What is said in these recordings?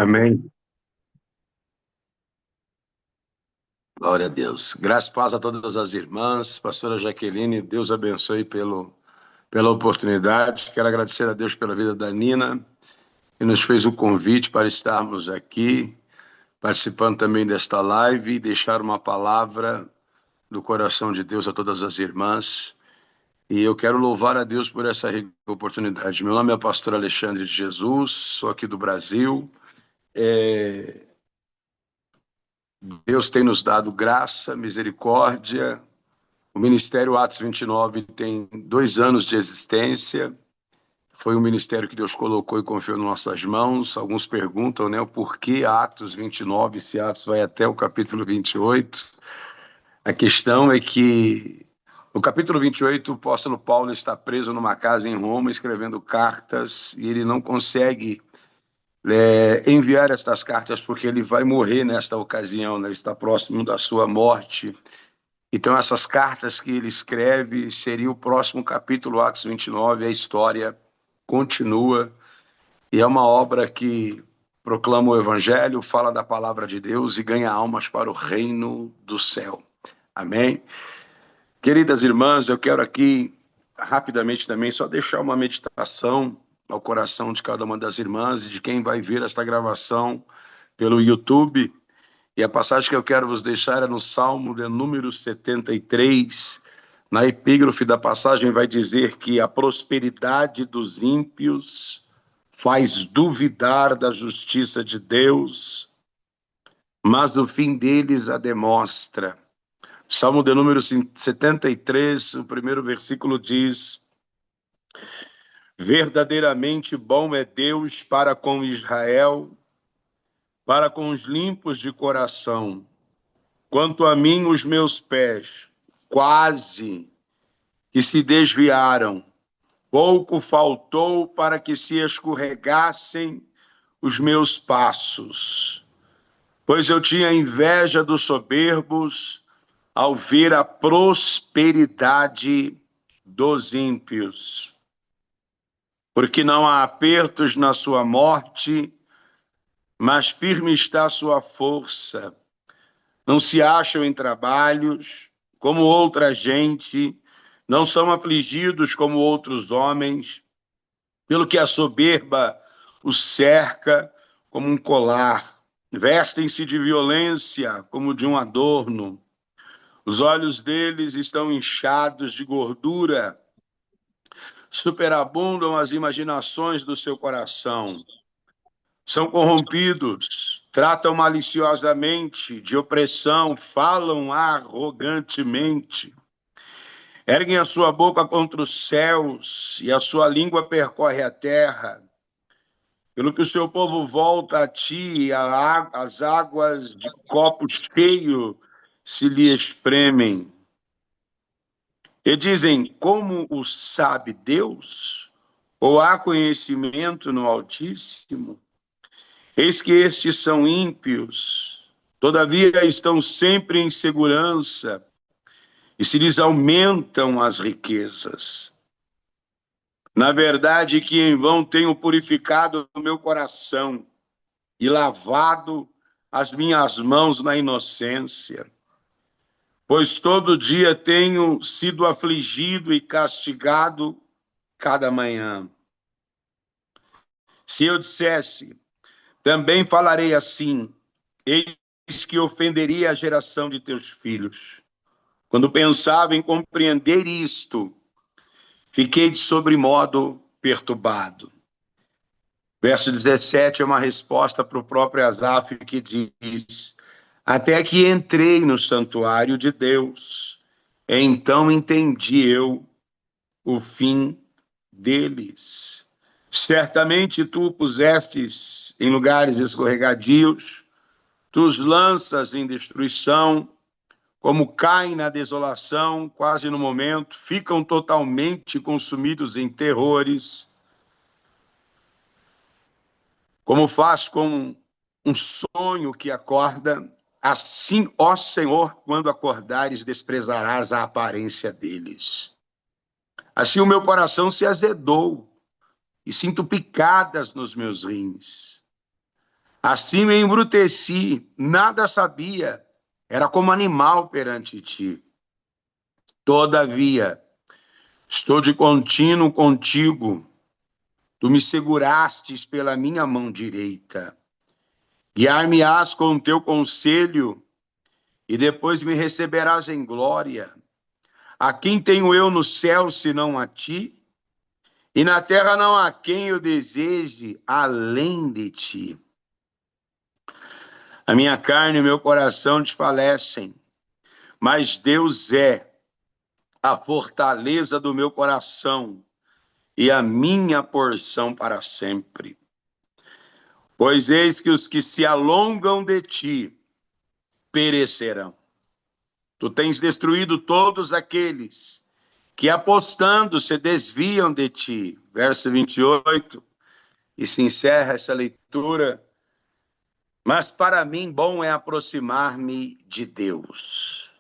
Amém. Glória a Deus. Graças e paz a todas as irmãs. Pastora Jaqueline, Deus abençoe pela oportunidade. Quero agradecer a Deus pela vida da Nina, que nos fez o convite para estarmos aqui, participando também desta live e deixar uma palavra do coração de Deus a todas as irmãs. E eu quero louvar a Deus por essa oportunidade. Meu nome é pastor Alexandre de Jesus, sou aqui do Brasil. Deus tem nos dado graça, misericórdia. O Ministério Atos 29 tem 2 anos de existência. Foi um ministério que Deus colocou e confiou em nossas mãos. Alguns perguntam, né, o porquê Atos 29, se Atos vai até o capítulo 28. A questão é que no capítulo 28, o apóstolo Paulo está preso numa casa em Roma, escrevendo cartas, e ele não consegue enviar estas cartas porque ele vai morrer nesta ocasião, né? Ele está próximo da sua morte. Então, essas cartas que ele escreve seria o próximo capítulo, Atos 29, a história continua, e é uma obra que proclama o Evangelho, fala da palavra de Deus e ganha almas para o reino do céu. Amém? Queridas irmãs, eu quero aqui, rapidamente também, só deixar uma meditação ao coração de cada uma das irmãs e de quem vai ver esta gravação pelo YouTube. E a passagem que eu quero vos deixar é no Salmo de número 73. Na epígrafe da passagem vai dizer que a prosperidade dos ímpios faz duvidar da justiça de Deus, mas o fim deles a demonstra. Salmo de número 73, o primeiro versículo diz: verdadeiramente bom é Deus para com Israel, para com os limpos de coração. Quanto a mim, os meus pés quase que se desviaram. Pouco faltou para que se escorregassem os meus passos. Pois eu tinha inveja dos soberbos ao ver a prosperidade dos ímpios. Porque não há apertos na sua morte, mas firme está a sua força. Não se acham em trabalhos como outra gente, não são afligidos como outros homens, pelo que a soberba os cerca como um colar, vestem-se de violência como de um adorno, os olhos deles estão inchados de gordura, superabundam as imaginações do seu coração, são corrompidos, tratam maliciosamente, de opressão, falam arrogantemente, erguem a sua boca contra os céus e a sua língua percorre a terra. Pelo que o seu povo volta a ti, as águas de copo cheio se lhe espremem. E dizem, como o sabe Deus? Ou há conhecimento no Altíssimo? Eis que estes são ímpios, todavia estão sempre em segurança, e se lhes aumentam as riquezas. Na verdade, que em vão tenho purificado o meu coração e lavado as minhas mãos na inocência, pois todo dia tenho sido afligido e castigado cada manhã. Se eu dissesse, também falarei assim, eis que ofenderia a geração de teus filhos. Quando pensava em compreender isto, fiquei de sobremodo perturbado. Verso 17 é uma resposta para o próprio Asaf, que diz: até que entrei no santuário de Deus, então entendi eu o fim deles. Certamente tu o pusestes em lugares escorregadios, tu os lanças em destruição, como caem na desolação, quase no momento, ficam totalmente consumidos em terrores, como faz com um sonho que acorda, assim, ó Senhor, quando acordares, desprezarás a aparência deles. Assim o meu coração se azedou, e sinto picadas nos meus rins. Assim me embruteci, nada sabia, era como animal perante ti. Todavia, estou de contínuo contigo, tu me segurastes pela minha mão direita. Guiar-me-ás com o teu conselho, e depois me receberás em glória. A quem tenho eu no céu, senão a ti? E na terra não há quem eu deseje além de ti. A minha carne e o meu coração desfalecem, mas Deus é a fortaleza do meu coração e a minha porção para sempre. Pois eis que os que se alongam de ti perecerão. Tu tens destruído todos aqueles que, apostando, se desviam de ti. Verso 28, e se encerra essa leitura. Mas para mim bom é aproximar-me de Deus.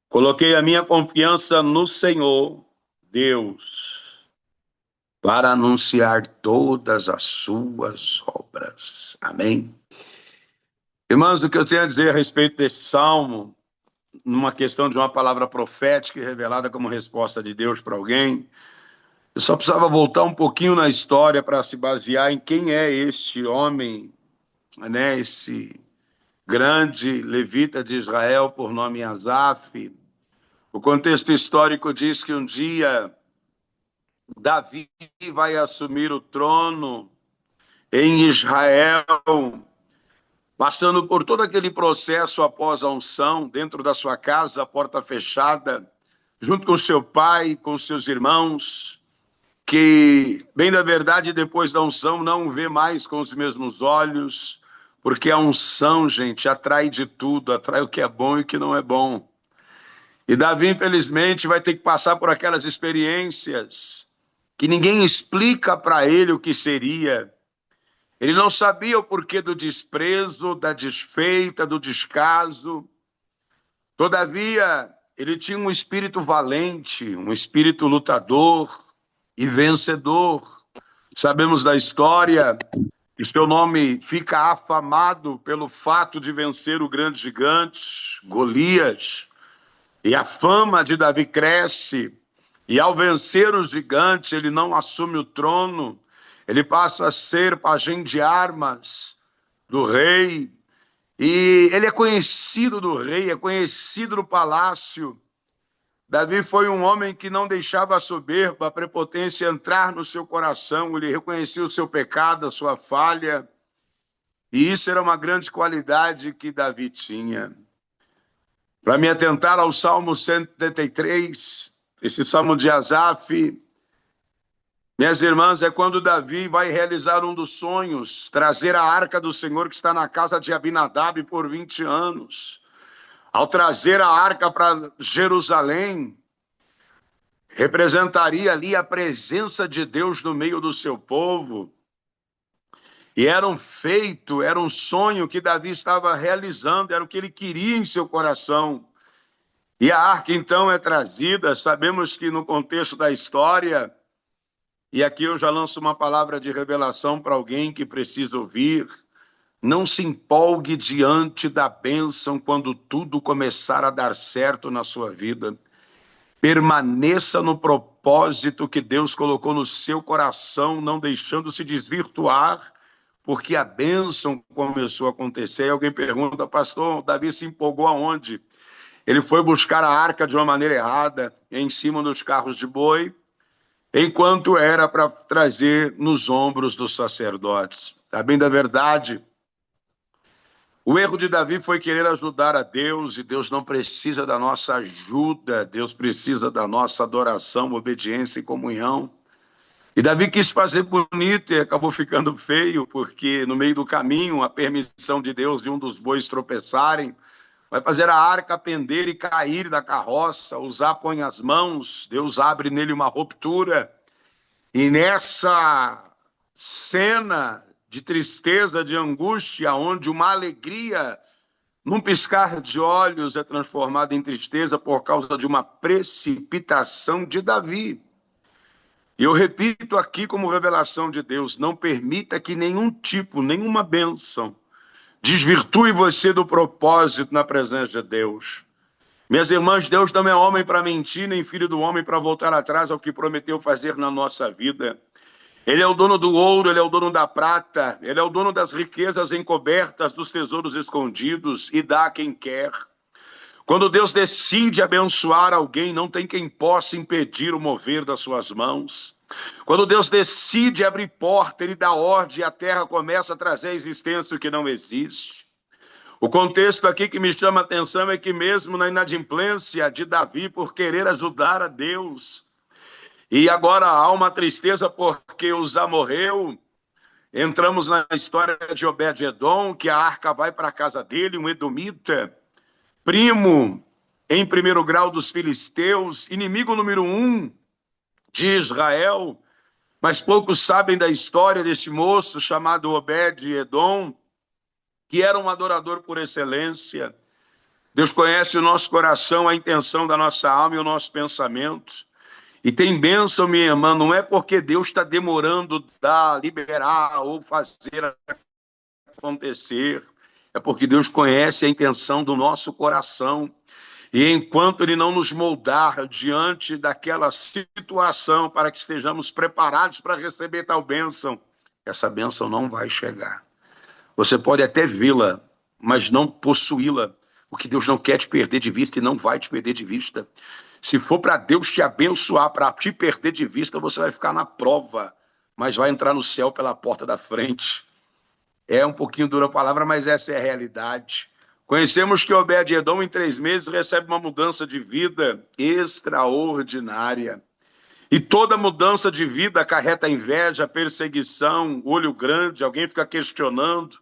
Coloquei a minha confiança no Senhor, Deus, para anunciar todas as suas obras. Amém? Irmãos, o que eu tenho a dizer a respeito desse salmo, numa questão de uma palavra profética e revelada como resposta de Deus para alguém, eu só precisava voltar um pouquinho na história para se basear em quem é este homem, né, esse grande levita de Israel, por nome Asaf. O contexto histórico diz que um dia Davi vai assumir o trono em Israel, passando por todo aquele processo após a unção, dentro da sua casa, a porta fechada, junto com seu pai, com seus irmãos, que, bem da verdade, depois da unção, não vê mais com os mesmos olhos, porque a unção, gente, atrai de tudo, atrai o que é bom e o que não é bom. E Davi, infelizmente, vai ter que passar por aquelas experiências que ninguém explica para ele o que seria. Ele não sabia o porquê do desprezo, da desfeita, do descaso. Todavia, ele tinha um espírito valente, um espírito lutador e vencedor. Sabemos da história que seu nome fica afamado pelo fato de vencer o grande gigante, Golias. E a fama de Davi cresce, e ao vencer os gigantes, ele não assume o trono, ele passa a ser pajem de armas do rei, e ele é conhecido do rei, é conhecido no palácio. Davi foi um homem que não deixava a soberba, a prepotência entrar no seu coração, ele reconhecia o seu pecado, a sua falha, e isso era uma grande qualidade que Davi tinha. Para me atentar ao Salmo 173, esse Salmo de Asaf, minhas irmãs, é quando Davi vai realizar um dos sonhos, trazer a arca do Senhor que está na casa de Abinadab por 20 anos. Ao trazer a arca para Jerusalém, representaria ali a presença de Deus no meio do seu povo. E era um feito, era um sonho que Davi estava realizando, era o que ele queria em seu coração. E a arca, então, é trazida, sabemos que no contexto da história, e aqui eu já lanço uma palavra de revelação para alguém que precisa ouvir, não se empolgue diante da bênção quando tudo começar a dar certo na sua vida. Permaneça no propósito que Deus colocou no seu coração, não deixando se desvirtuar, porque a bênção começou a acontecer. E alguém pergunta, pastor, Davi se empolgou aonde? Ele foi buscar a arca de uma maneira errada, em cima dos carros de boi, enquanto era para trazer nos ombros dos sacerdotes. A bem da verdade, o erro de Davi foi querer ajudar a Deus, e Deus não precisa da nossa ajuda, Deus precisa da nossa adoração, obediência e comunhão. E Davi quis fazer bonito e acabou ficando feio, porque no meio do caminho, a permissão de Deus de um dos bois tropeçarem, vai fazer a arca pender e cair da carroça, Uzá põe as mãos, Deus abre nele uma ruptura. E nessa cena de tristeza, de angústia, onde uma alegria, num piscar de olhos, é transformada em tristeza por causa de uma precipitação de Davi. E eu repito aqui como revelação de Deus, não permita que nenhum tipo, nenhuma bênção desvirtue você do propósito na presença de Deus. Minhas irmãs, Deus não é homem para mentir, nem filho do homem para voltar atrás ao que prometeu fazer na nossa vida. Ele é o dono do ouro, ele é o dono da prata, ele é o dono das riquezas encobertas, dos tesouros escondidos, e dá a quem quer. Quando Deus decide abençoar alguém, não tem quem possa impedir o mover das suas mãos. Quando Deus decide abrir porta, ele dá ordem e a terra começa a trazer à existência o que não existe. O contexto aqui que me chama a atenção é que mesmo na inadimplência de Davi por querer ajudar a Deus, e agora há uma tristeza porque Uzá morreu, entramos na história de Obed-Edom, que a arca vai para a casa dele, um edomita, primo em primeiro grau dos filisteus, inimigo número 1 de Israel, mas poucos sabem da história desse moço chamado Obed-Edom, que era um adorador por excelência. Deus conhece o nosso coração, a intenção da nossa alma e o nosso pensamento. E tem bênção, minha irmã, não é porque Deus está demorando dar, liberar ou fazer acontecer. É porque Deus conhece a intenção do nosso coração. E enquanto Ele não nos moldar diante daquela situação para que estejamos preparados para receber tal bênção, essa bênção não vai chegar. Você pode até vê-la, mas não possuí-la, porque Deus não quer te perder de vista e não vai te perder de vista. Se for para Deus te abençoar, para te perder de vista, você vai ficar na prova, mas vai entrar no céu pela porta da frente. É um pouquinho dura a palavra, mas essa é a realidade. Conhecemos que Obed-Edom, em 3 meses, recebe uma mudança de vida extraordinária. E toda mudança de vida acarreta inveja, perseguição, olho grande, alguém fica questionando.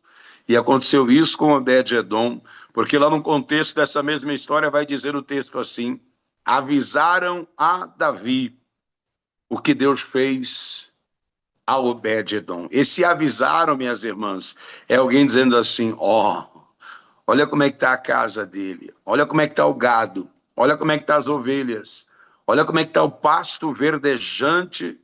E aconteceu isso com Obed-Edom, porque lá no contexto dessa mesma história vai dizer o texto assim: avisaram a Davi o que Deus fez a Obed-Edom. Esse avisaram, minhas irmãs, é alguém dizendo assim: olha como é que está a casa dele, olha como é que está o gado, olha como é que estão as ovelhas, olha como é que está o pasto verdejante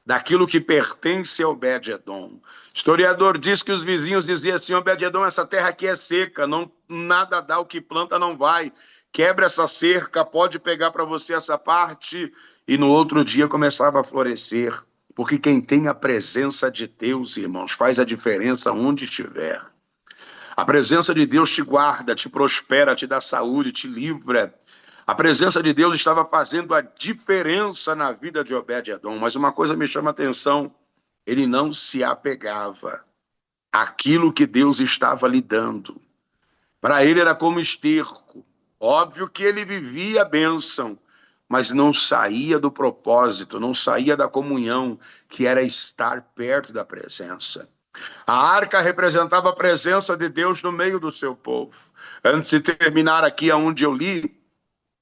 daquilo que pertence a Obed-Edom. Historiador diz que os vizinhos diziam assim: Obed-Edom, essa terra aqui é seca, não, nada dá, o que planta não vai. Quebra essa cerca, pode pegar para você essa parte. E no outro dia começava a florescer. Porque quem tem a presença de Deus, irmãos, faz a diferença onde estiver. A presença de Deus te guarda, te prospera, te dá saúde, te livra. A presença de Deus estava fazendo a diferença na vida de Obed-Edom. Mas uma coisa me chama a atenção: ele não se apegava àquilo que Deus estava lhe dando. Para ele era como esterco. Óbvio que ele vivia a bênção, mas não saía do propósito, não saía da comunhão, que era estar perto da presença. A arca representava a presença de Deus no meio do seu povo. Antes de terminar aqui aonde eu li,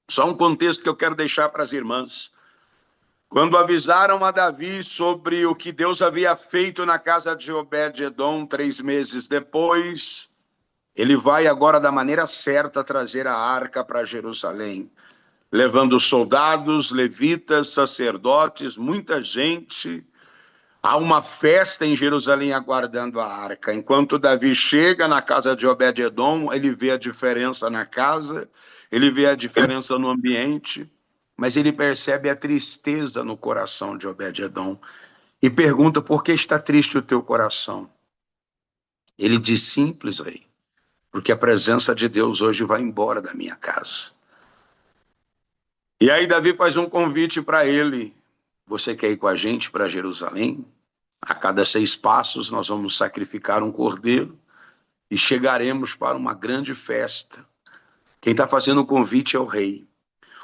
só um contexto que eu quero deixar para as irmãs. Quando avisaram a Davi sobre o que Deus havia feito na casa de Obed-Edom 3 meses depois, ele vai agora da maneira certa trazer a arca para Jerusalém, levando soldados, levitas, sacerdotes, muita gente. Há uma festa em Jerusalém aguardando a arca. Enquanto Davi chega na casa de Obed-Edom, ele vê a diferença na casa, ele vê a diferença no ambiente, mas ele percebe a tristeza no coração de Obed-Edom e pergunta: por que está triste o teu coração? Ele diz: simples, rei, porque a presença de Deus hoje vai embora da minha casa. E aí Davi faz um convite para ele: você quer ir com a gente para Jerusalém? A cada 6 passos nós vamos sacrificar um cordeiro e chegaremos para uma grande festa. Quem está fazendo o convite é o rei.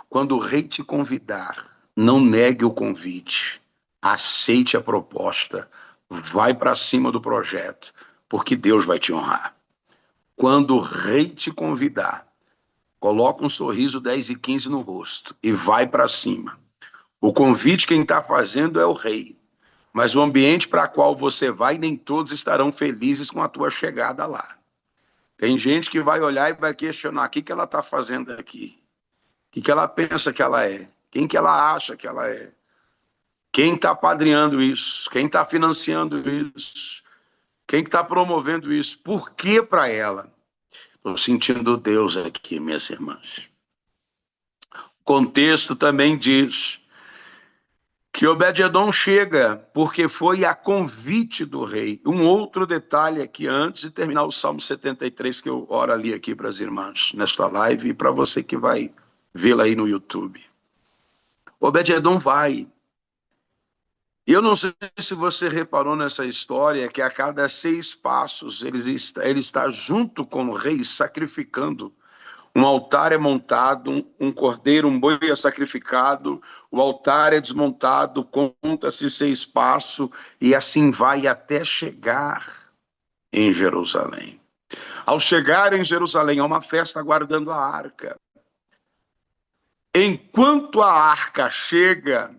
Quando o rei te convidar, não negue o convite, aceite a proposta, vai para cima do projeto, porque Deus vai te honrar. Quando o rei te convidar, coloca um sorriso 10 e 15 no rosto e vai para cima. O convite quem está fazendo é o rei, mas o ambiente para qual você vai, nem todos estarão felizes com a tua chegada lá. Tem gente que vai olhar e vai questionar: o que ela está fazendo aqui? O que ela pensa que ela é? Quem que ela acha que ela é? Quem está padrinhando isso? Quem está financiando isso? Quem está promovendo isso? Por que para ela? Estou sentindo Deus aqui, minhas irmãs. O contexto também diz que Obed-edom chega porque foi a convite do rei. Um outro detalhe aqui, antes de terminar o Salmo 73, que eu oro ali aqui para as irmãs nesta live, e para você que vai vê-la aí no YouTube. Obed-edom vai. Eu não sei se você reparou nessa história, que a cada 6 passos ele está junto com o rei sacrificando. Um altar é montado, um cordeiro, um boi é sacrificado, o altar é desmontado, conta-se 6 passos, e assim vai até chegar em Jerusalém. Ao chegar em Jerusalém, há uma festa aguardando a arca. Enquanto a arca chega,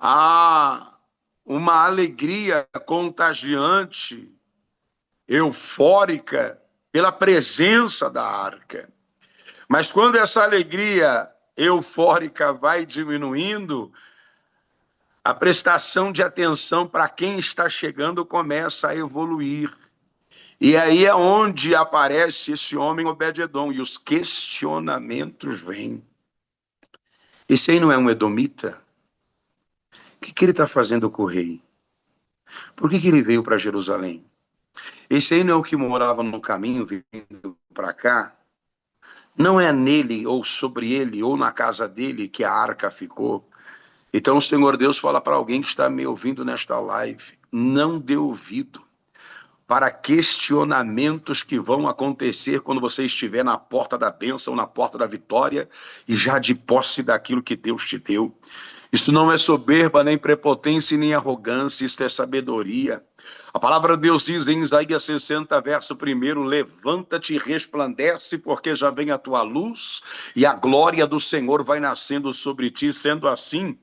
há uma alegria contagiante, eufórica, pela presença da arca. Mas quando essa alegria eufórica vai diminuindo, a prestação de atenção para quem está chegando começa a evoluir. E aí é onde aparece esse homem Obed-edom e os questionamentos vêm. Esse aí não é um edomita? O que ele está fazendo com o rei? Por que ele veio para Jerusalém? Esse aí não é o que morava no caminho vindo para cá? Não é nele, ou sobre ele, ou na casa dele que a arca ficou. Então o Senhor Deus fala para alguém que está me ouvindo nesta live: não dê ouvido para questionamentos que vão acontecer quando você estiver na porta da bênção, na porta da vitória, e já de posse daquilo que Deus te deu. Isso não é soberba, nem prepotência, nem arrogância, isso é sabedoria. A palavra de Deus diz em Isaías 60, verso 1, levanta-te e resplandece, porque já vem a tua luz, e a glória do Senhor vai nascendo sobre ti. Sendo assim,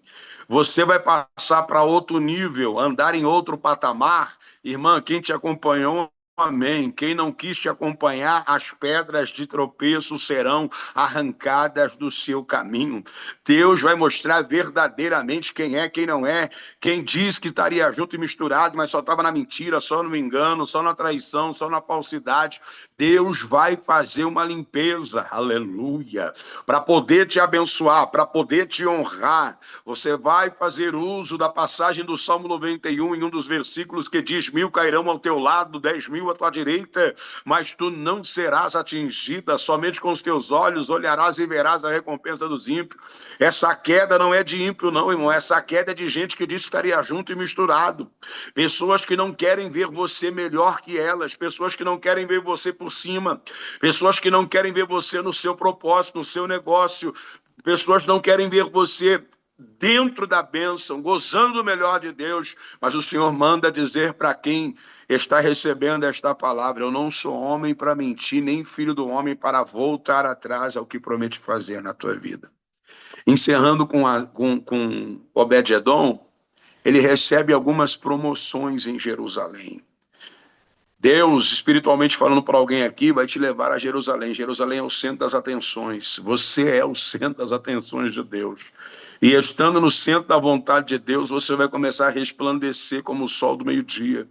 você vai passar para outro nível, andar em outro patamar. Irmã, quem te acompanhou, amém. Quem não quis te acompanhar, as pedras de tropeço serão arrancadas do seu caminho. Deus vai mostrar verdadeiramente quem é, quem não é. Quem diz que estaria junto e misturado, mas só estava na mentira, só no engano, só na traição, só na falsidade. Deus vai fazer uma limpeza, aleluia, para poder te abençoar, para poder te honrar. Você vai fazer uso da passagem do Salmo 91, em um dos versículos que diz: 1000 cairão ao teu lado, 10.000 à tua direita, mas tu não serás atingida. Somente com os teus olhos olharás e verás a recompensa dos ímpios. Essa queda não é de ímpio, não, irmão. Essa queda é de gente que diz que estaria junto e misturado. Pessoas que não querem ver você melhor que elas. Pessoas que não querem ver você por cima. Pessoas que não querem ver você no seu propósito, no seu negócio. Pessoas que não querem ver você dentro da bênção, gozando do melhor de Deus. Mas o Senhor manda dizer para quem está recebendo esta palavra: eu não sou homem para mentir, nem filho do homem para voltar atrás ao que prometi fazer na tua vida. Encerrando com Obed-edom, ele recebe algumas promoções em Jerusalém. Deus, espiritualmente falando para alguém aqui, vai te levar a Jerusalém. Jerusalém é o centro das atenções. Você é o centro das atenções de Deus. E estando no centro da vontade de Deus, você vai começar a resplandecer como o sol do meio-dia.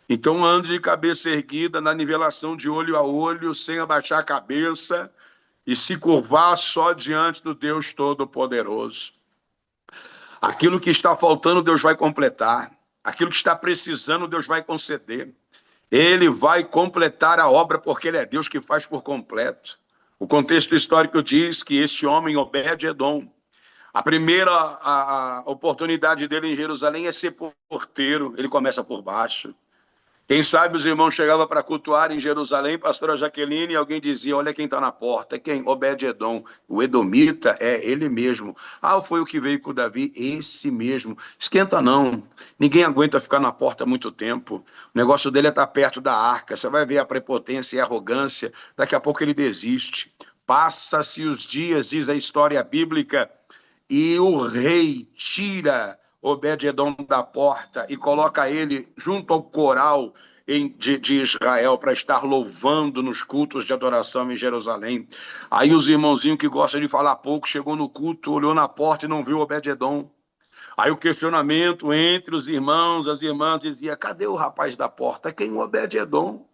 Então ande de cabeça erguida, na nivelação de olho a olho, sem abaixar a cabeça, e se curvar só diante do Deus Todo-Poderoso. Aquilo que está faltando, Deus vai completar. Aquilo que está precisando, Deus vai conceder. Ele vai completar a obra, porque Ele é Deus que faz por completo. O contexto histórico diz que esse homem, Obed-edom, a primeira oportunidade dele em Jerusalém é ser porteiro. Ele começa por baixo. Quem sabe os irmãos chegavam para cultuar em Jerusalém, pastora Jaqueline, e alguém dizia: olha quem está na porta. Quem? Obed-edom. O edomita é ele mesmo. Ah, foi o que veio com Davi? Esse mesmo. Esquenta não. Ninguém aguenta ficar na porta muito tempo. O negócio dele é estar perto da arca. Você vai ver a prepotência e a arrogância. Daqui a pouco ele desiste. Passa-se os dias, diz a história bíblica, e o rei tira Obed-edom da porta e coloca ele junto ao coral de Israel para estar louvando nos cultos de adoração em Jerusalém. Aí os irmãozinhos que gostam de falar pouco chegou no culto, olhou na porta e não viu Obed-edom. Aí o questionamento entre os irmãos, as irmãs dizia: cadê o rapaz da porta? Quem? O Obed-Edom.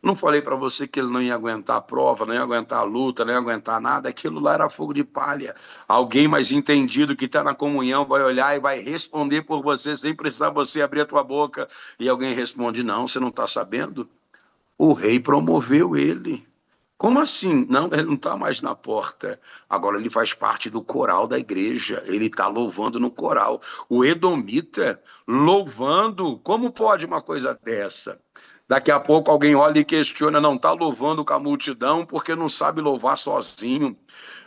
Não falei para você que ele não ia aguentar a prova, não ia aguentar a luta, não ia aguentar nada. Aquilo lá era fogo de palha. Alguém mais entendido que está na comunhão vai olhar e vai responder por você sem precisar você abrir a tua boca. E alguém responde: não, você não está sabendo? O rei promoveu ele. Como assim? Não, ele não está mais na porta. Agora ele faz parte do coral da igreja. Ele está louvando no coral. O edomita louvando. Como pode uma coisa dessa? Daqui a pouco alguém olha e questiona, não está louvando com a multidão porque não sabe louvar sozinho.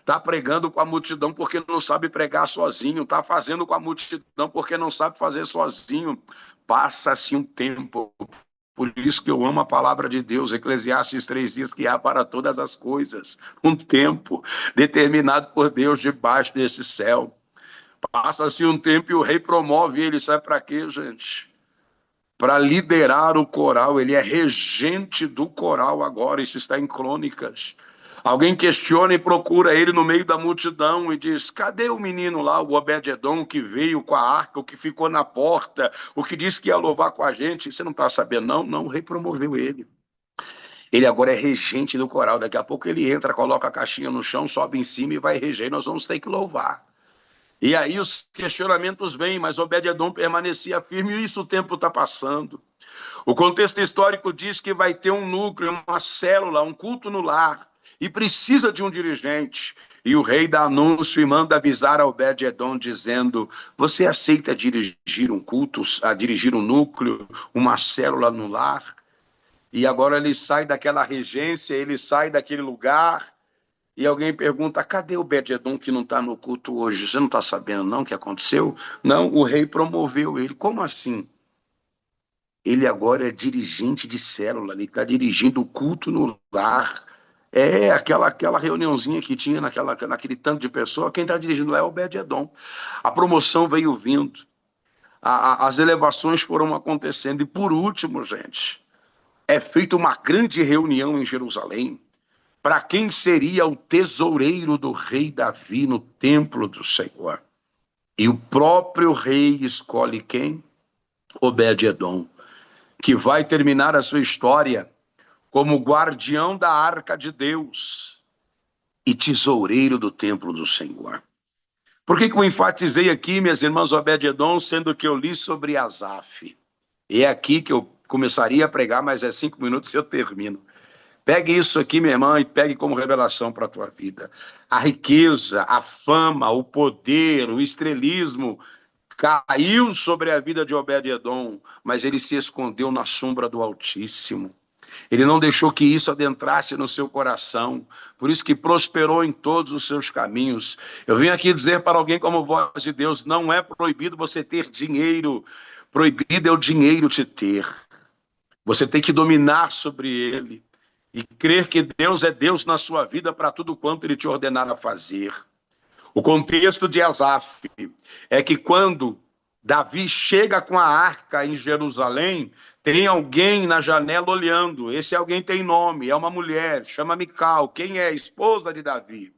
Está pregando com a multidão porque não sabe pregar sozinho. Está fazendo com a multidão porque não sabe fazer sozinho. Passa-se um tempo. Por isso que eu amo a palavra de Deus. Eclesiastes 3 diz que há para todas as coisas um tempo determinado por Deus debaixo desse céu. Passa-se um tempo e o rei promove ele. Sabe para quê, gente? Para liderar o coral. Ele é regente do coral agora. Isso está em Crônicas. Alguém questiona e procura ele no meio da multidão e diz: cadê o menino lá, o Obed-Edom, que veio com a arca, o que ficou na porta, o que disse que ia louvar com a gente? Você não está sabendo? Não, não, o rei promoveu ele. Ele agora é regente do coral. Daqui a pouco ele entra, coloca a caixinha no chão, sobe em cima e vai reger. Nós vamos ter que louvar. E aí os questionamentos vêm, mas Obed-Edom permanecia firme e isso o tempo está passando. O contexto histórico diz que vai ter um núcleo, uma célula, um culto no lar, e precisa de um dirigente. E o rei dá anúncio e manda avisar a Obed-Edom, dizendo: você aceita dirigir um culto, a dirigir um núcleo, uma célula no lar? E agora ele sai daquela regência, ele sai daquele lugar, e alguém pergunta: cadê o Obed-Edom que não está no culto hoje? Você não está sabendo não o que aconteceu? Não, o rei promoveu ele. Como assim? Ele agora é dirigente de célula, ele está dirigindo o culto no lar. É aquela reuniãozinha que tinha naquele tanto de pessoa, quem está dirigindo lá é o Obed-Edom. A promoção veio vindo, as elevações foram acontecendo, e por último, gente, é feita uma grande reunião em Jerusalém para quem seria o tesoureiro do rei Davi no templo do Senhor. E o próprio rei escolhe quem? Obed-Edom, que vai terminar a sua história como guardião da arca de Deus e tesoureiro do templo do Senhor. Por que eu enfatizei aqui, minhas irmãs, Obed-Edom, sendo que eu li sobre Asaf? E é aqui que eu começaria a pregar, mas é 5 minutos e eu termino. Pegue isso aqui, minha irmã, e pegue como revelação para a tua vida. A riqueza, a fama, o poder, o estrelismo caiu sobre a vida de Obed-Edom, mas ele se escondeu na sombra do Altíssimo. Ele não deixou que isso adentrasse no seu coração, por isso que prosperou em todos os seus caminhos. Eu vim aqui dizer para alguém como voz de Deus: não é proibido você ter dinheiro, proibido é o dinheiro te ter. Você tem que dominar sobre ele e crer que Deus é Deus na sua vida para tudo quanto ele te ordenar a fazer. O contexto de Asaf é que quando Davi chega com a arca em Jerusalém, tem alguém na janela olhando. Esse alguém tem nome, é uma mulher, chama Mical. Quem é? Esposa de Davi.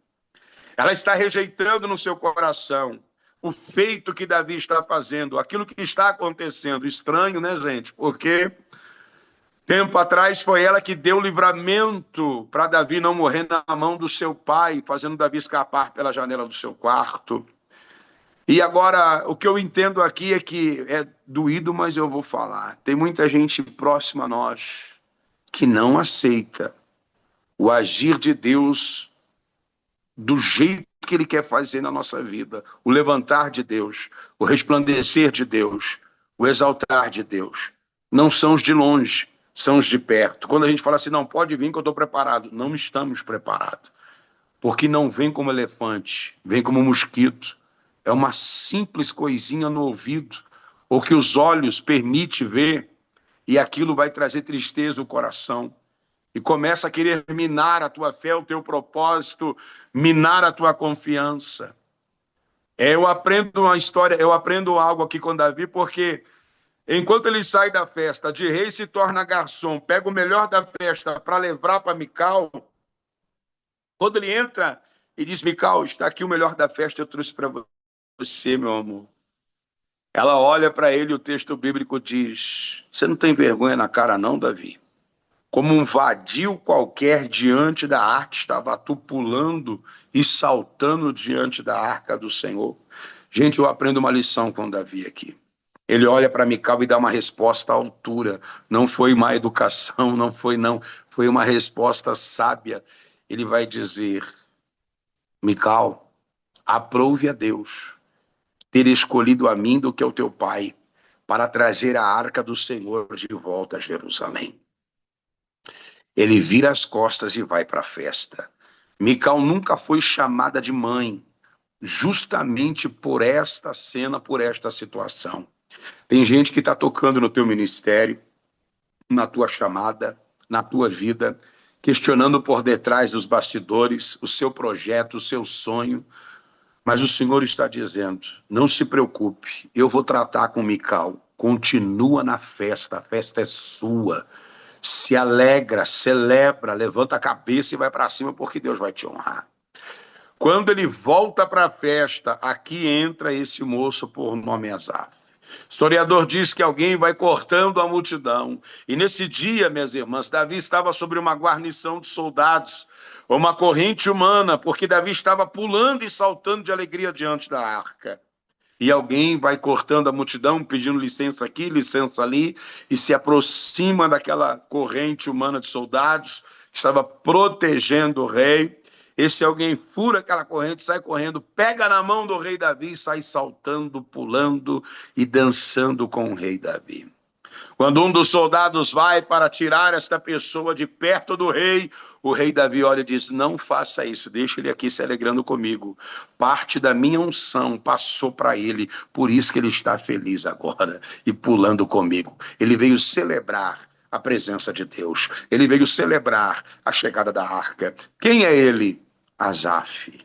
Ela está rejeitando no seu coração o feito que Davi está fazendo, aquilo que está acontecendo. Estranho, né, gente? Porque tempo atrás foi ela que deu livramento para Davi não morrer na mão do seu pai, fazendo Davi escapar pela janela do seu quarto. E agora, o que eu entendo aqui é que é doído, mas eu vou falar. Tem muita gente próxima a nós que não aceita o agir de Deus do jeito que Ele quer fazer na nossa vida. O levantar de Deus, o resplandecer de Deus, o exaltar de Deus. Não são os de longe, são os de perto. Quando a gente fala assim, não, pode vir que eu estou preparado. Não estamos preparados. Porque não vem como elefante, vem como mosquito. É uma simples coisinha no ouvido, ou que os olhos permitem ver, e aquilo vai trazer tristeza ao coração. E começa a querer minar a tua fé, o teu propósito, minar a tua confiança. Eu aprendo uma história, eu aprendo algo aqui com Davi, porque enquanto ele sai da festa, de rei se torna garçom, pega o melhor da festa para levar para Mical. Quando ele entra e diz: Mical, está aqui o melhor da festa, eu trouxe para você, meu amor. Ela olha para ele e o texto bíblico diz: você não tem vergonha na cara não, Davi? Como um vadio qualquer diante da arca, estava tu pulando e saltando diante da arca do Senhor. Gente, eu aprendo uma lição com Davi aqui. Ele olha para Mical e dá uma resposta à altura. Não foi má educação, não foi não. Foi uma resposta sábia. Ele vai dizer: Mical, aprove a Deus ter escolhido a mim do que ao teu pai, para trazer a arca do Senhor de volta a Jerusalém. Ele vira as costas e vai para a festa. Mical nunca foi chamada de mãe, justamente por esta cena, por esta situação. Tem gente que está tocando no teu ministério, na tua chamada, na tua vida, questionando por detrás dos bastidores o seu projeto, o seu sonho, mas o Senhor está dizendo: não se preocupe, eu vou tratar com Mical, continua na festa, a festa é sua. Se alegra, celebra, levanta a cabeça e vai para cima, porque Deus vai te honrar. Quando ele volta para a festa, aqui entra esse moço por nome Asaf. O historiador diz que alguém vai cortando a multidão. E nesse dia, minhas irmãs, Davi estava sobre uma guarnição de soldados, uma corrente humana, porque Davi estava pulando e saltando de alegria diante da arca. E alguém vai cortando a multidão, pedindo licença aqui, licença ali, e se aproxima daquela corrente humana de soldados que estava protegendo o rei. Esse alguém fura aquela corrente, sai correndo, pega na mão do rei Davi e sai saltando, pulando e dançando com o rei Davi. Quando um dos soldados vai para tirar esta pessoa de perto do rei, o rei Davi olha e diz: não faça isso, deixa ele aqui se alegrando comigo. Parte da minha unção passou para ele, por isso que ele está feliz agora e pulando comigo. Ele veio celebrar a presença de Deus. Ele veio celebrar a chegada da arca. Quem é ele? Asaf.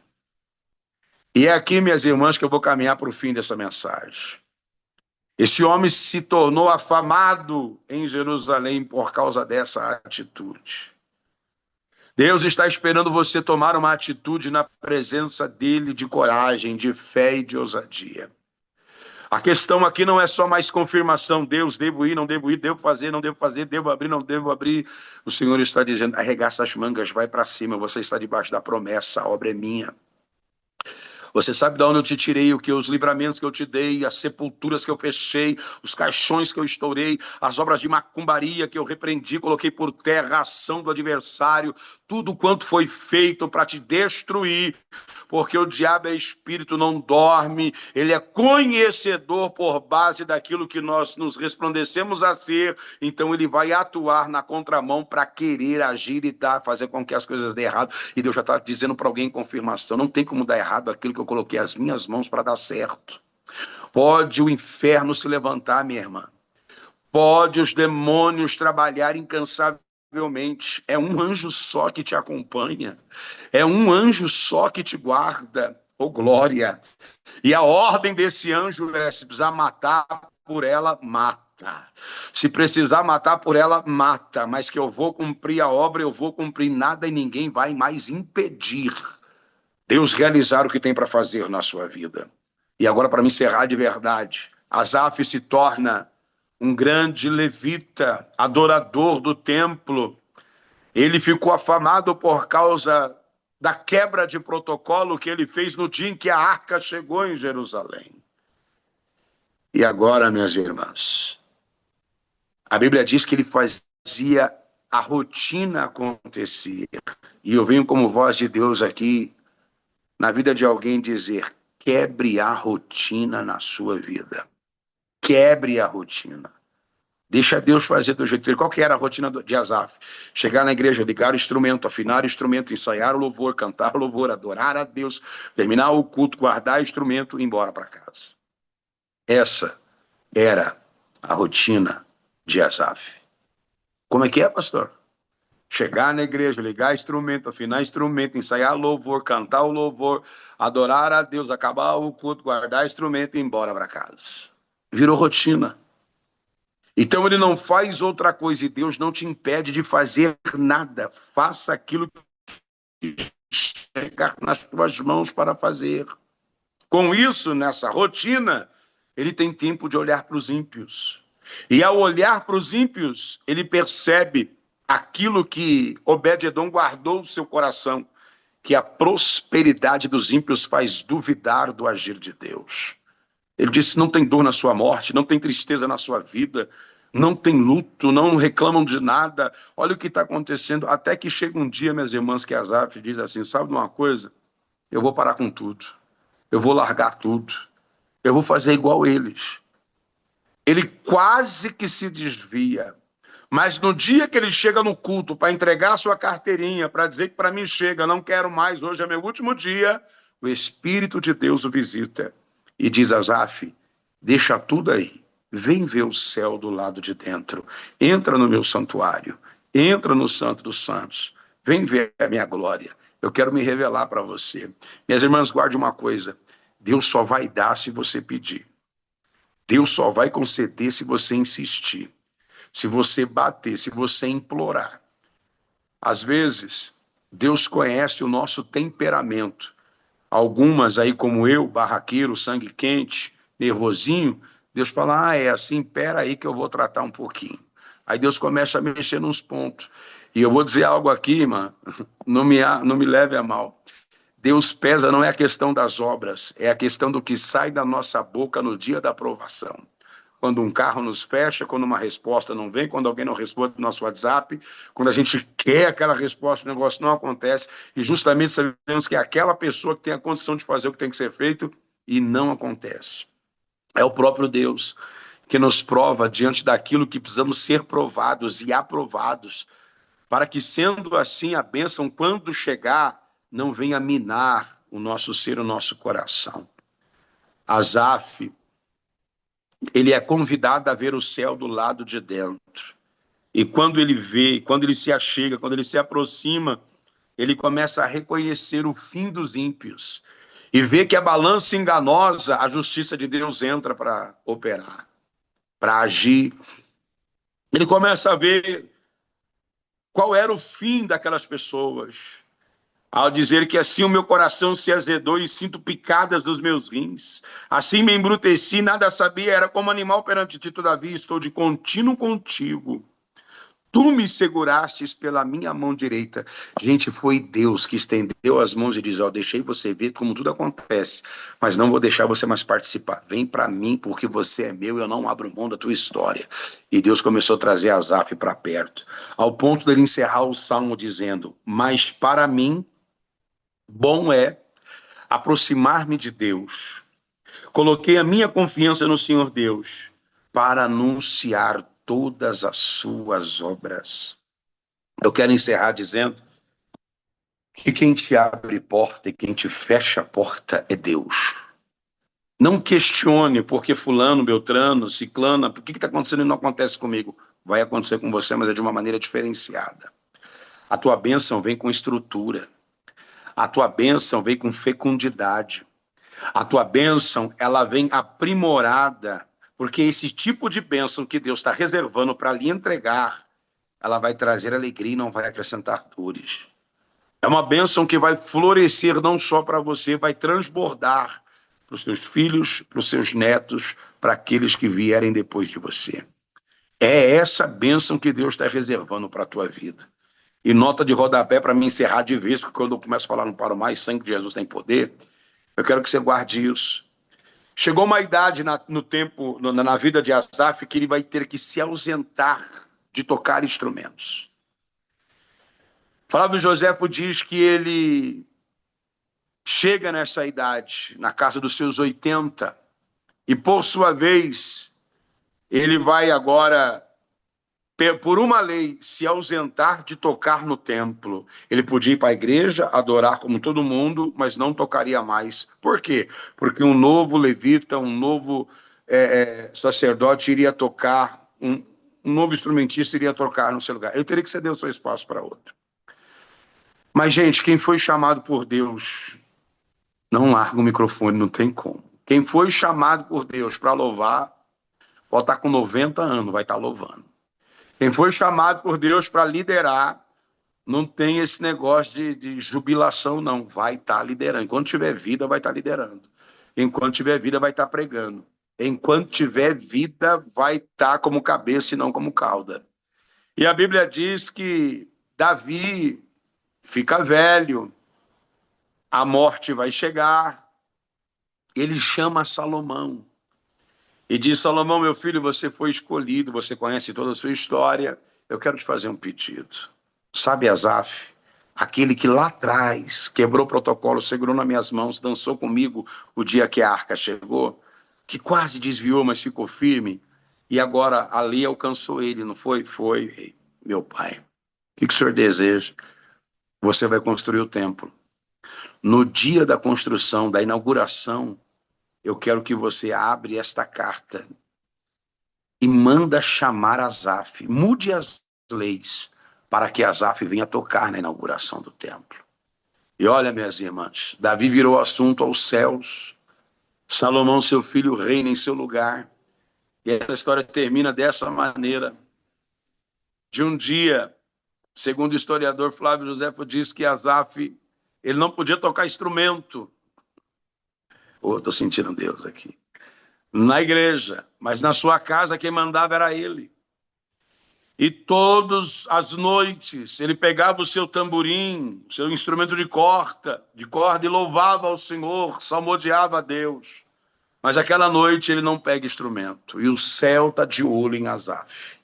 E é aqui, minhas irmãs, que eu vou caminhar para o fim dessa mensagem. Esse homem se tornou afamado em Jerusalém por causa dessa atitude. Deus está esperando você tomar uma atitude na presença dele de coragem, de fé e de ousadia. A questão aqui não é só mais confirmação: Deus, devo ir, não devo ir, devo fazer, não devo fazer, devo abrir, não devo abrir. O Senhor está dizendo: arregaça as mangas, vai para cima, você está debaixo da promessa, a obra é minha. Você sabe de onde eu te tirei, os livramentos que eu te dei, as sepulturas que eu fechei, os caixões que eu estourei, as obras de macumbaria que eu repreendi, coloquei por terra a ação do adversário, tudo quanto foi feito para te destruir, porque o diabo é espírito, não dorme, ele é conhecedor por base daquilo que nós nos resplandecemos a ser, então ele vai atuar na contramão para querer agir e fazer com que as coisas dêem errado. E Deus já está dizendo para alguém em confirmação: não tem como dar errado aquilo que eu coloquei as minhas mãos para dar certo. Pode o inferno se levantar, minha irmã. Pode os demônios trabalhar incansavelmente. É um anjo só que te acompanha. É um anjo só que te guarda. Oh, glória! E a ordem desse anjo é: se precisar matar por ela, mata. Se precisar matar por ela, mata. Mas que eu vou cumprir a obra, eu vou cumprir, nada e ninguém vai mais impedir Deus realizar o que tem para fazer na sua vida. E agora, para me encerrar de verdade, Asaf se torna um grande levita, adorador do templo. Ele ficou afamado por causa da quebra de protocolo que ele fez no dia em que a arca chegou em Jerusalém. E agora, minhas irmãs, a Bíblia diz que ele fazia a rotina acontecer. E eu venho como voz de Deus aqui, na vida de alguém, dizer: quebre a rotina na sua vida. Quebre a rotina. Deixa Deus fazer do jeito dele. Qual que era a rotina de Asaf? Chegar na igreja, ligar o instrumento, afinar o instrumento, ensaiar o louvor, cantar o louvor, adorar a Deus, terminar o culto, guardar o instrumento e ir embora para casa. Essa era a rotina de Asaf. Como é que é, pastor? Chegar na igreja, ligar instrumento, afinar instrumento, ensaiar louvor, cantar o louvor, adorar a Deus, acabar o culto, guardar instrumento e ir embora para casa. Virou rotina. Então ele não faz outra coisa, e Deus não te impede de fazer nada. Faça aquilo que chegar nas tuas mãos para fazer. Com isso, nessa rotina, ele tem tempo de olhar para os ímpios. E ao olhar para os ímpios, ele percebe aquilo que Obed-edom guardou no seu coração, que a prosperidade dos ímpios faz duvidar do agir de Deus. Ele disse: não tem dor na sua morte, não tem tristeza na sua vida, não tem luto, não reclamam de nada. Olha o que está acontecendo. Até que chega um dia, minhas irmãs, que Asaf diz assim: sabe de uma coisa? Eu vou parar com tudo. Eu vou largar tudo. Eu vou fazer igual eles. Ele quase que se desvia. Mas no dia que ele chega no culto para entregar a sua carteirinha, para dizer que para mim chega, não quero mais, hoje é meu último dia, o Espírito de Deus o visita e diz: Asaf, deixa tudo aí, vem ver o céu do lado de dentro, entra no meu santuário, entra no Santo dos Santos, vem ver a minha glória, eu quero me revelar para você. Minhas irmãs, guarde uma coisa: Deus só vai dar se você pedir. Deus só vai conceder se você insistir, se você bater, se você implorar. Às vezes, Deus conhece o nosso temperamento. Algumas aí, como eu, barraqueiro, sangue quente, nervosinho, Deus fala: é assim, pera aí que eu vou tratar um pouquinho. Aí Deus começa a mexer nos pontos. E eu vou dizer algo aqui, irmã, não me leve a mal. Deus pesa não é a questão das obras, é a questão do que sai da nossa boca no dia da aprovação. Quando um carro nos fecha, quando uma resposta não vem, quando alguém não responde no nosso WhatsApp, quando a gente quer aquela resposta, o negócio não acontece, e justamente sabemos que é aquela pessoa que tem a condição de fazer o que tem que ser feito e não acontece. É o próprio Deus que nos prova diante daquilo que precisamos ser provados e aprovados, para que, sendo assim, a bênção, quando chegar, não venha minar o nosso ser, o nosso coração. Asaf, ele é convidado a ver o céu do lado de dentro. E quando ele vê, quando ele se achega, quando ele se aproxima, ele começa a reconhecer o fim dos ímpios. E vê que a balança enganosa, a justiça de Deus entra para operar, para agir. Ele começa a ver qual era o fim daquelas pessoas, ao dizer que assim o meu coração se azedou e sinto picadas nos meus rins. Assim me embruteci, nada sabia, era como animal perante ti, todavia estou de contínuo contigo. Tu me segurastes pela minha mão direita. Gente, foi Deus que estendeu as mãos e diz: ó, deixei você ver como tudo acontece, mas não vou deixar você mais participar. Vem para mim, porque você é meu, eu não abro mão da tua história. E Deus começou a trazer Asaf para perto, ao ponto dele encerrar o salmo dizendo: mas para mim, bom é aproximar-me de Deus. Coloquei a minha confiança no Senhor Deus para anunciar todas as suas obras. Eu quero encerrar dizendo que quem te abre porta e quem te fecha a porta é Deus. Não questione porque fulano, beltrano, ciclana, por que está acontecendo e não acontece comigo? Vai acontecer com você, mas é de uma maneira diferenciada. A tua bênção vem com estrutura. A tua bênção vem com fecundidade. A tua bênção, ela vem aprimorada, porque esse tipo de bênção que Deus está reservando para lhe entregar, ela vai trazer alegria e não vai acrescentar dores. É uma bênção que vai florescer não só para você, vai transbordar para os seus filhos, para os seus netos, para aqueles que vierem depois de você. É essa bênção que Deus está reservando para a tua vida. E nota de rodapé para me encerrar de vez, porque quando eu começo a falar não paro mais, sangue de Jesus tem poder, eu quero que você guarde isso. Chegou uma idade no tempo, na vida de Asaf, que ele vai ter que se ausentar de tocar instrumentos. Flávio Joséfo diz que ele chega nessa idade, na casa dos seus 80, e por sua vez, ele vai agora, por uma lei, se ausentar de tocar no templo. Ele podia ir para a igreja, adorar como todo mundo, mas não tocaria mais. Por quê? Porque um novo levita, um novo sacerdote iria tocar, um novo instrumentista iria tocar no seu lugar. Ele teria que ceder o seu espaço para outro. Mas, gente, quem foi chamado por Deus, não larga o microfone, não tem como. Quem foi chamado por Deus para louvar, pode estar com 90 anos, vai estar louvando. Quem foi chamado por Deus para liderar, não tem esse negócio de jubilação, não. Vai estar liderando. Enquanto tiver vida, vai estar liderando. Enquanto tiver vida, vai estar pregando. enquanto tiver vida, vai estar como cabeça e não como cauda. E a Bíblia diz que Davi fica velho, a morte vai chegar, ele chama Salomão e diz: Salomão, meu filho, você foi escolhido, você conhece toda a sua história, eu quero te fazer um pedido. Sabe Asaf, aquele que lá atrás quebrou o protocolo, segurou nas minhas mãos, dançou comigo o dia que a arca chegou, que quase desviou, mas ficou firme, e agora a lei alcançou ele, não foi? Foi, meu pai. O que o senhor deseja? Você vai construir o templo. No dia da construção, da inauguração, eu quero que você abra esta carta e manda chamar Asaf. Mude as leis para que Asaf venha tocar na inauguração do templo. E olha, minhas irmãs, Davi virou assunto aos céus. Salomão, seu filho, reina em seu lugar. E essa história termina dessa maneira. De um dia, segundo o historiador Flávio Josefo, diz que Asaf, ele não podia tocar instrumento. Estou sentindo Deus aqui. Na igreja, mas na sua casa quem mandava era ele. E todas as noites ele pegava o seu tamborim, o seu instrumento de corda e louvava ao Senhor, salmodiava a Deus. Mas aquela noite ele não pega instrumento e o céu está de olho em Asaf.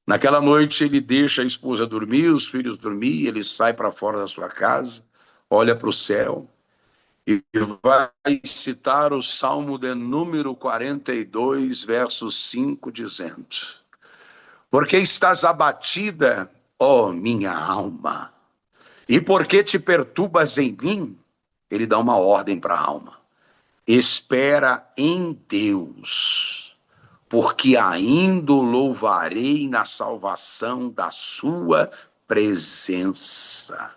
Naquela noite ele deixa a esposa dormir, os filhos dormir, ele sai para fora da sua casa, olha para o céu e vai citar o Salmo de número 42, verso 5, dizendo: porque estás abatida, ó minha alma, e porque te perturbas em mim, ele dá uma ordem para a alma: espera em Deus, porque ainda o louvarei na salvação da sua presença.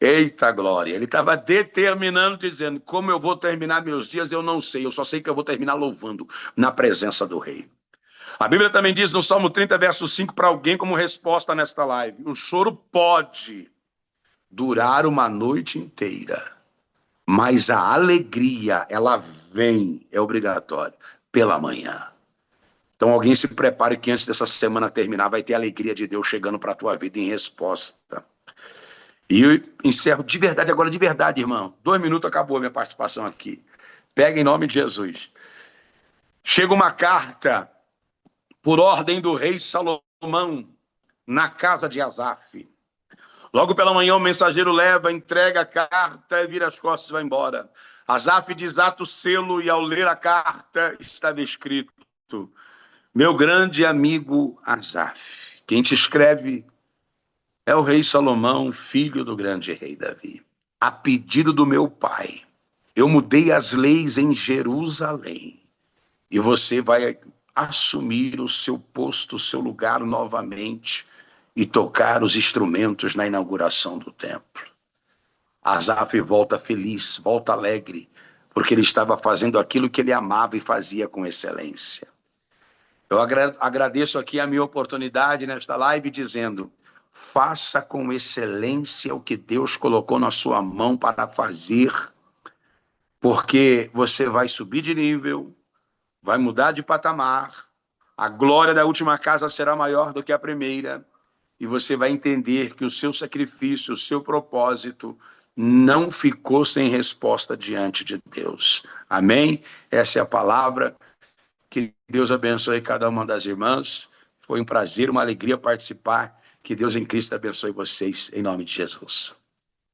Eita glória, ele estava determinando, dizendo: como eu vou terminar meus dias, eu não sei, eu só sei que eu vou terminar louvando na presença do rei. A Bíblia também diz no Salmo 30, verso 5, para alguém como resposta nesta live: o choro pode durar uma noite inteira, mas a alegria, ela vem, é obrigatório, pela manhã. Então alguém se prepare que antes dessa semana terminar, vai ter a alegria de Deus chegando para a tua vida em resposta. E eu encerro de verdade, agora de verdade, irmão. 2 minutos, acabou a minha participação aqui. Pega em nome de Jesus. Chega uma carta por ordem do rei Salomão, na casa de Asaf. Logo pela manhã o mensageiro leva, entrega a carta e vira as costas e vai embora. Asaf desata o selo e ao ler a carta estava escrito: meu grande amigo Asaf. Quem te escreve é o rei Salomão, filho do grande rei Davi. A pedido do meu pai, eu mudei as leis em Jerusalém e você vai assumir o seu posto, o seu lugar novamente e tocar os instrumentos na inauguração do templo. Asaf volta feliz, volta alegre, porque ele estava fazendo aquilo que ele amava e fazia com excelência. Eu agradeço aqui a minha oportunidade nesta live dizendo: faça com excelência o que Deus colocou na sua mão para fazer, porque você vai subir de nível, vai mudar de patamar, a glória da última casa será maior do que a primeira, e você vai entender que o seu sacrifício, o seu propósito, não ficou sem resposta diante de Deus. Amém? Essa é a palavra. Que Deus abençoe cada uma das irmãs. Foi um prazer, uma alegria participar. Que Deus em Cristo abençoe vocês, em nome de Jesus.